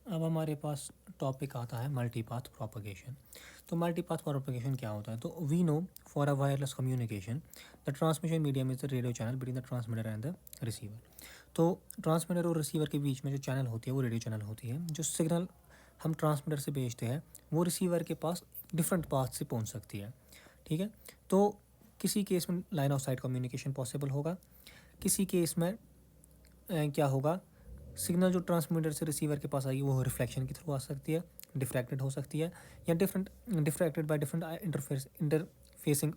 अब हमारे पास टॉपिक आता है मल्टीपाथ प्रोपगेशन। तो मल्टीपाथ प्रोपगेशन क्या होता है? तो we know for a wireless communication the transmission medium is the radio channel between the transmitter and the receiver. तो ट्रांसमीटर और रिसीवर के बीच में जो चैनल होती है वो रेडियो चैनल होती है। जो सिग्नल हम ट्रांसमीटर से भेजते हैं वो रिसीवर के पास डिफरेंट पाथ से पहुंच सकती है। ठीक है, तो किसी केस में line of site communication possible होगा, किसी केस में क्या होगा, सिग्नल जो ट्रांसमीटर से रिसीवर के पास आएगी वो रिफ्लेक्शन के थ्रू आ सकती है, डिफ्रैक्टेड हो सकती है, या diffracted by different interfacing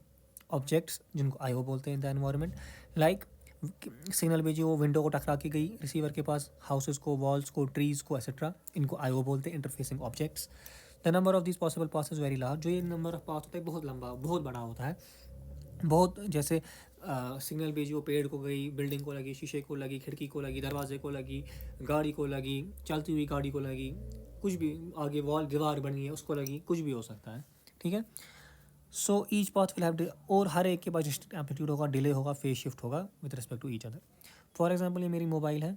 objects जिनको आईओ बोलते हैं in the environment. Like signal भेजी वो विंडो को टकरा के गई रिसीवर के पास, हाउसेस को, वॉल्स को, ट्रीज को, एक्सेट्रा, इनको आईओ बोलते हैं, interfacing objects. The number of this possible pass is very large. जो ये नंबर ऑफ पास होता है बहुत लंबा, बहुत बड़ा होता है। बहुत जैसे सिग्नल भेजी वो पेड़ को गई, बिल्डिंग को लगी, शीशे को लगी, खिड़की को लगी, दरवाजे को लगी, गाड़ी को लगी, चलती हुई गाड़ी को लगी, कुछ भी आगे वॉल दीवार बनी है उसको लगी, कुछ भी हो सकता है। ठीक है, so each path will have, और हर एक के पास डिस्टेंट एम्पलीट्यूड होगा, डिले होगा, फेज शिफ्ट होगा with respect to each other. For example ये मेरी मोबाइल है,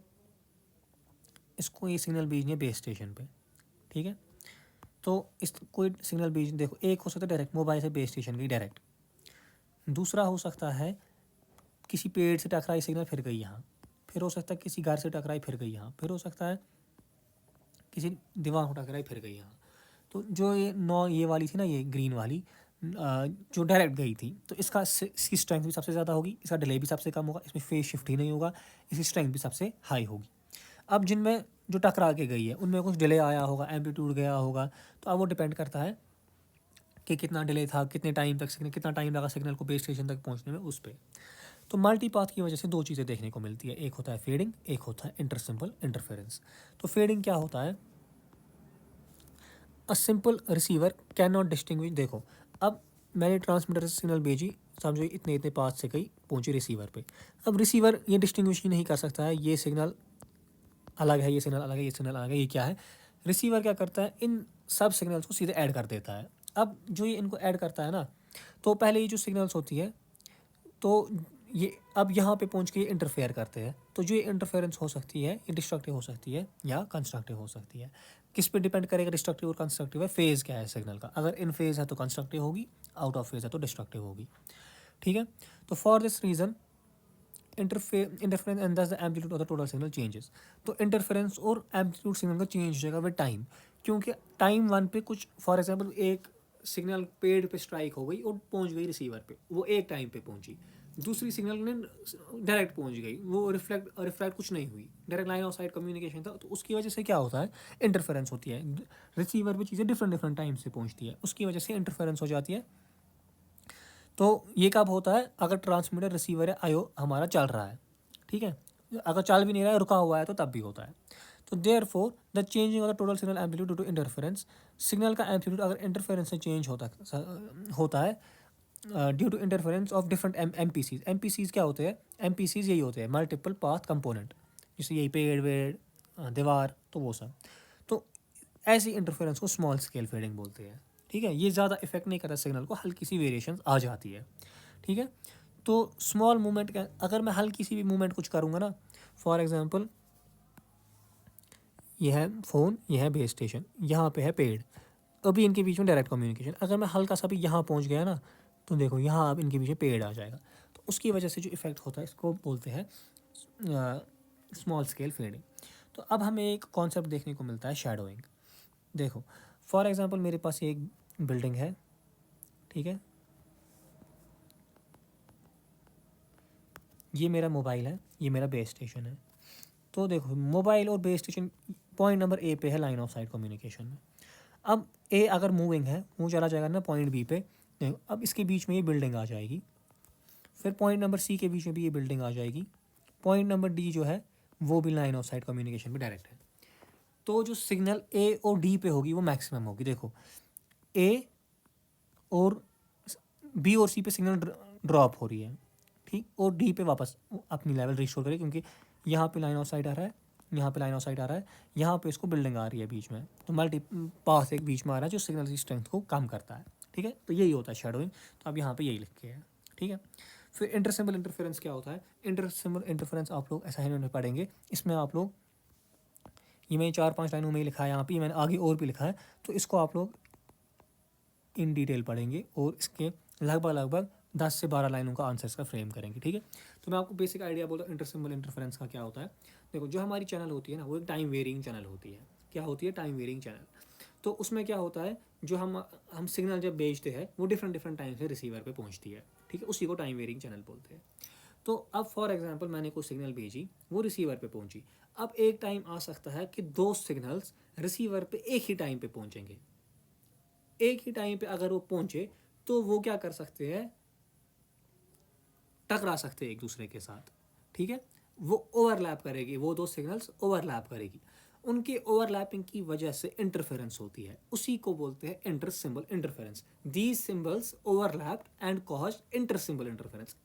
इसको ये सिग्नल भेजनी है बेस स्टेशन पे। ठीक है, तो इस कोई सिग्नल भेज, देखो एक हो सकता है डायरेक्ट मोबाइल से बेस स्टेशन की डायरेक्ट, दूसरा हो सकता है किसी पेड़ से टकराई सिग्नल फिर गई यहाँ, फिर हो सकता है किसी घर से टकराई फिर गई यहाँ, फिर हो सकता है किसी दीवार को टकराई फिर गई यहाँ। तो जो ये वाली थी ना, ये ग्रीन वाली जो डायरेक्ट गई थी, तो इसकी स्ट्रेंथ भी सबसे ज़्यादा होगी, इसका डिले भी सबसे कम होगा, इसमें फेज शिफ्ट ही नहीं होगा, इसकी स्ट्रेंथ भी सबसे हाई होगी। अब जिनमें जो टकरा के गई है उनमें कुछ डिले आया होगा, एम्पलीट्यूड गया होगा, तो अब वो डिपेंड करता है कि कितना डिले था, कितने टाइम तक सिग्नल, कितना टाइम लगा सिग्नल को बेस स्टेशन तक पहुँचने में, उस पर। तो मल्टीपाथ की वजह से दो चीज़ें देखने को मिलती है, एक होता है फेडिंग, एक होता है इंटरसिंपल इंटरफेरेंस। तो फेडिंग क्या होता है? A simple receiver can not distinguish. देखो, अब मैंने ट्रांसमीटर से सिग्नल भेजी, समझो इतने इतने पाथ से गई, पहुंची रिसीवर पे। अब रिसीवर ये डिस्टिंग्विश ही नहीं कर सकता है ये सिग्नल अलग है, ये सिग्नल अलग है, ये सिग्नल अलग है, ये क्या है। रिसीवर क्या करता है, इन सब सिग्नल्स को सीधे ऐड कर देता है। अब जो ये इनको ऐड करता है ना, तो पहले ये जो सिग्नल्स होती है, तो ये अब यहाँ पे पहुँच के इंटरफेयर करते हैं। तो जो ये इंटरफेरेंस हो सकती है ये डिस्ट्रक्टिव हो सकती है या कंस्ट्रक्टिव हो सकती है। किस पे डिपेंड करेगा डिस्ट्रक्टिव और कंस्ट्रक्टिव है? फेज़ क्या है सिग्नल का, अगर इन फेज़ है तो कंस्ट्रक्टिव होगी, आउट ऑफ फेज़ है तो डिस्ट्रक्टिव होगी। ठीक है, तो for this reason interference and thus the amplitude of the total signal changes. तो इंटरफेरेंस और एम्पलीट्यूड सिग्नल का चेंज हो जाएगा विद टाइम, क्योंकि टाइम वन पे कुछ, फॉर एग्जाम्पल एक सिग्नल पेड़ पे स्ट्राइक हो गई और पहुंच गई रिसीवर पे, वो एक टाइम पे पहुंची, दूसरी सिग्नल ने डायरेक्ट पहुंच गई, वो रिफ्लेक्ट कुछ नहीं हुई, direct line of site communication था, तो उसकी वजह से क्या होता है, इंटरफेरेंस होती है। रिसीवर पे चीज़ें डिफरेंट डिफरेंट टाइम से पहुंचती है, उसकी वजह से इंटरफेरेंस हो जाती है। तो ये कब होता है? अगर ट्रांसमीटर रिसीवर है आयो हमारा चल रहा है, ठीक है, अगर चल भी नहीं रहा है, रुका हुआ है, तो तब भी होता है। तो therefore the changing of the total signal amplitude due to interference. Signal का एम्पलीट्यूड अगर इंटरफेरेंस से चेंज होता है due to interference of different M P Cs. M P Cs क्या होते हैं? एम पी सीज यही होते हैं, मल्टीपल पाथ कंपोनेंट, जैसे यही पेड़ वेड़ दीवार, तो वो सब। तो ऐसी इंटरफेरेंस को स्मॉल स्केल फेडिंग बोलते हैं। ठीक है, ये ज़्यादा इफेक्ट नहीं करता सिग्नल को, हल्की सी वेरिएशन आ जाती है। ठीक है, तो स्मॉल मूवमेंट का, अगर मैं हल्की सी भी मूवमेंट कुछ करूँगा ना, फॉर एग्जांपल ये है फ़ोन, ये है बेस स्टेशन, यहाँ पे है पेड़, अभी इनके बीच में डायरेक्ट कम्युनिकेशन, अगर मैं हल्का सा भी यहाँ पहुँच गया ना, तो देखो यहाँ अब इनके बीच में पेड़ आ जाएगा, तो उसकी वजह से जो इफेक्ट होता है इसको बोलते हैं स्मॉल स्केल फेडिंग। तो अब हमें एक कॉन्सेप्ट देखने को मिलता है शैडोइंग। देखो, फॉर एग्जांपल मेरे पास एक बिल्डिंग है, ठीक है, ये मेरा मोबाइल है, ये मेरा बेस स्टेशन है। तो देखो, मोबाइल और base station point number A पे है लाइन ऑफ साइट कम्युनिकेशन में। अब ए अगर मूविंग है, वो चला जाएगा ना पॉइंट बी पे, देखो अब इसके बीच में ये बिल्डिंग आ जाएगी, फिर पॉइंट नंबर सी के बीच में भी ये बिल्डिंग आ जाएगी, पॉइंट नंबर डी जो है वो भी लाइन ऑफ साइट कम्युनिकेशन में डायरेक्ट है। तो जो सिग्नल ए और डी पे होगी वो मैक्सिमम होगी। देखो, ए और बी और सी पे सिग्नल ड्रॉप हो रही है, ठीक, और डी पे वापस अपनी लेवल रिस्टोर करेगी, क्योंकि यहाँ पे लाइन ऑफ साइट आ रहा है, यहाँ पे लाइन ऑफ साइट आ रहा है, यहाँ पे इसको बिल्डिंग आ रही है बीच में, तो मल्टी पाथ एक बीच में आ रहा है जो सिग्नल की स्ट्रेंथ को कम करता है। ठीक है, तो यही होता है शेडोइंग, तो अब यहाँ पे यही लिख के है। ठीक है, फिर इंटरसिम्बल इंटरफेरेंस क्या होता है? इंटरसिम्बल इंटरफेरेंस आप लोग ऐसा ही नहीं पढ़ेंगे, इसमें आप लोग ये मैंने 4-5 लाइनों में ही लिखा है, यहाँ पे मैंने आगे और भी लिखा है, तो इसको आप लोग इन डिटेल पढ़ेंगे और इसके लगभग 10 से 12 लाइनों का आंसर्स का फ्रेम करेंगे, ठीक है। तो मैं आपको बेसिक आइडिया बोलता हूँ इंटरसिम्बल इंटरफेरेंस का क्या होता है। देखो, जो हमारी चैनल होती है ना, वो एक टाइम वेरिंग चैनल होती है। क्या होती है? Time varying channel. तो उसमें क्या होता है, जो हम सिग्नल जब भेजते हैं वो डिफरेंट टाइम से रिसीवर पे पहुंचती है, ठीक है, उसी को टाइम वेरिंग चैनल बोलते हैं। तो अब फॉर एग्जांपल मैंने कोई सिग्नल भेजी, वो रिसीवर पे पहुंची। अब एक टाइम आ सकता है कि 2 सिग्नल्स रिसीवर पे एक ही टाइम पे पहुंचेंगे। एक ही टाइम पे अगर वो पहुंचे तो वो क्या कर सकते हैं, टकरा सकते हैं एक दूसरे के साथ, ठीक है। वो ओवरलैप करेगी, वो 2 सिग्नल्स ओवरलैप करेगी, उनके ओवरलैपिंग की वजह से इंटरफेरेंस होती है, उसी को बोलते हैं inter symbol interference. These symbols overlapped and cause inter symbol interference.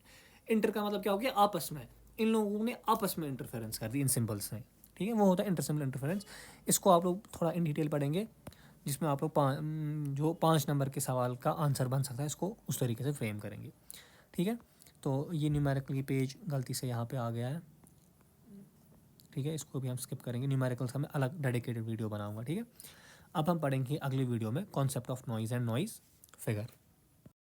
Inter का मतलब क्या हो गया? आपस में, इन लोगों ने आपस में इंटरफेरेंस कर दी इन सिंबल्स ने, ठीक है, वो होता है इंटर सिंबल इंटरफेरेंस। इसको आप लोग थोड़ा इन डिटेल पढ़ेंगे, जिसमें आप लोग जो 5 नंबर के सवाल का आंसर बन सकता है, इसको उस तरीके से फ्रेम करेंगे, ठीक है। तो ये न्यूमेरिकल की पेज गलती से यहाँ पे आ गया है, ठीक है, इसको भी हम स्किप करेंगे। न्यूमेरिकल्स का मैं अलग डेडिकेटेड वीडियो बनाऊंगा, ठीक है। अब हम पढ़ेंगे अगली वीडियो में concept of noise and noise figure.